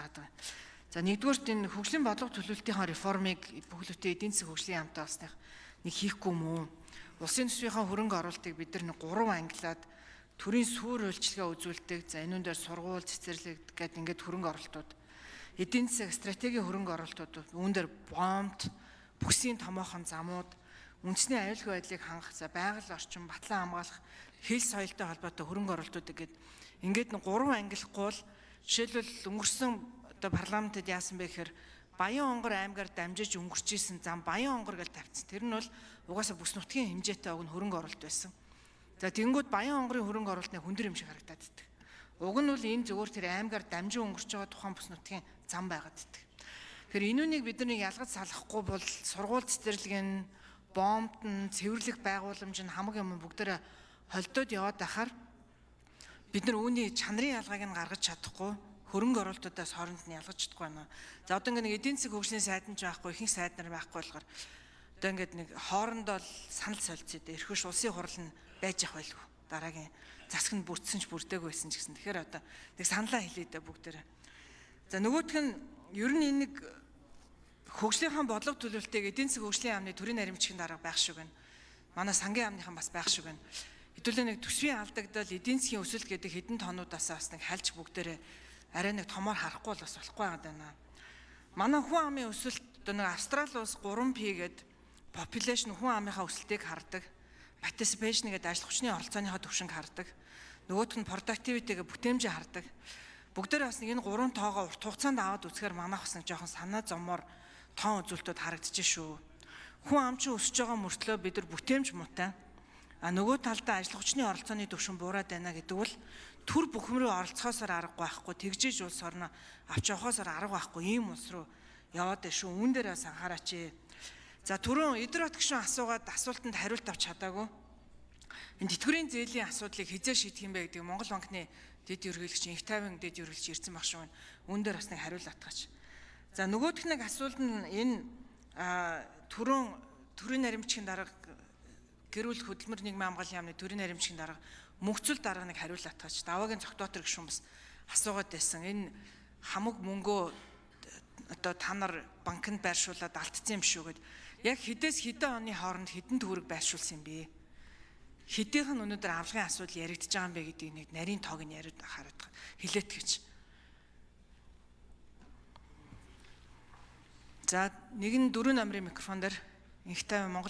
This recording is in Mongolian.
заагаад байгаа. За нэгдүгээрт энэ хөгжлийн бодлого төлөвлөлтийн реформыг бүхэлдээ эдийн засгийн хөгжлийн яамтай болсных нэг хийхгүй мүү? Улсын төсвийнхаа хөрөнгө оруулалтыг бид нар 3 ангилаад төрийн суур үйлчилгээ үзүүлдэг. За энүүн дээр сургууль, цэцэрлэг гэдэг ингээд хөрөнгө оруулалтууд, эдийн засгийн стратегийн хөрөнгө оруулалтууд, үүн дээр бомб, бүсийн томоохон замууд, үндэсний аюулгүй байдлыг хангах, за байгаль орчин, батлан хамгаалах, хил соёлтой холбоотой хөрөнгө оруулалтууд ингээд 3 ангилахгүй бол жишээлбэл өнгөрсөн парламентод яасан бэ гэхээр Баян онгор аймгаар дамжиж өнгөрчээсэн зам Баян онгор гэж тавьчихсан. Тэр нь бол угаасаа бүс нутгийн хэмжээтэй хөрөнгө оруулалт байсан. За тэнгууд Баян онгорын хөрөнгө оруулалтны хүндэр юм шиг харагдаад байдаг. Уг нь бол энэ зөвхөн тэр аймгаар дамжин өнгөрч байгаа тухайн бүс нутгийн зам байгаад байдаг. Тэгэхээр энүүнийг бид нэг ялгаж салахгүй бол сургууль цэцэрлэгийн бомбд нь цэвэрлэх байгууламж нь хамаг юм бүгдээрээ холдоод яваад байхаар бид нар үүний чанарын ялгааг нь гаргаж чадахгүй, хөрөнгө оруулалтуудаас хооронд нь ялгаж чадахгүй байна. За одоо ингээд нэг эдийн засгийн хөгжлийн сайд нь ч байхгүй, ихэнх сайд нар байхгүй болохоор одоо ингээд нэг хоорондоо санал солилцоод эрхөш улсын хурал нь байж ах байлгүй. Дараагийн засаг нь бүрдсэн ч бүрдээгүй байсан ч гэсэн. Тэгэхээр одоо нэг саналаа хэлээд бүгдээрээ. За нөгөөх нь ер нь энэ нэг хөгжлийнхаа бодлого төлөвлөлтийг эдийн засгийн хөгжлийн яамны төрийн наримчгийн дарга байх шиг байна. Манай сангийн яамныхан бас байх шиг байна. Хэдүүлээ нэг төсвийн алдагдал, эдийн засгийн өсөлт гэдэг хэдэн тонуудаас бас нэг хальж бүгдээрээ арай нэг томоор харахгүй бол бас болохгүй байна. Манай хүн амын өсөлт одоо нэг Австрали улс 3P гэдэг population хүн амынхаа өсөлтийг хардаг. Participation гэдэг ажил хүчний оролцооныхаа түвшинг хардаг. Нөгөөх нь productivity гэдэг бүтээмжийг хардаг. Бүгдээр бас нэг энэ 3 тоогоо урт хугацаанд аваад үзэхээр манайх бас нэг жоохон санаа зомоор тоон үзүүлэлтүүд харагдаж шүү. Хүн ам чинь өсөж байгаа мөртлөө бид нар бүтээмж муутай. Нөгөө талдаа ажил хүчний оролцооны түвшин буураад байна гэдэг бол төр бүхэм рүү оролцохоосоор аргагүй байхгүй, тэгжиж улс орноо авч явахоосоор арга байхгүй ийм улс руу яваад байна шүү. Үүн дээр бас анхаараач. За түрүүн Эдэр Отгшин асуултанд хариулт авч чадаагүй. Энэ тэтгэврийн зээлийн асуудлыг хизээ шийдэх юм бэ гэдэг Монгол банкны дэд ерөнхийлөгч Инх тайван дэд ерөнхийлөгч ирсэн баг шүү. Үүн дээр бас нэг хариулт автгаач. За нөгөөх нэг асуулт нь энэ төрийн наримчгийн дарга гэрүүл хөдөлмөр нийгмийн хамгааллын яамны төрийн наримчгийн дарга мөнхцөл дарга нэг хариулт автгаач. Даваагийн цогтоотор гишүүн бас асуугаад байсан. Энэ хамаг мөнгөө одоо та нар банкнд байршуулад алдсан юм шүү гэд. Яг хэдээс хэдэн оны хооронд хэдэн төгрөг байршуулсан юм бэ? Хэдийнх нь өнөөдөр авлагын асуудал яригдж байгаа юм бэ гэдгийг нэг нарийн тоог нь яриад хараад хэлээд гэж. За нэг нь 4 номерын микрофон дээр Инх тайван Монгол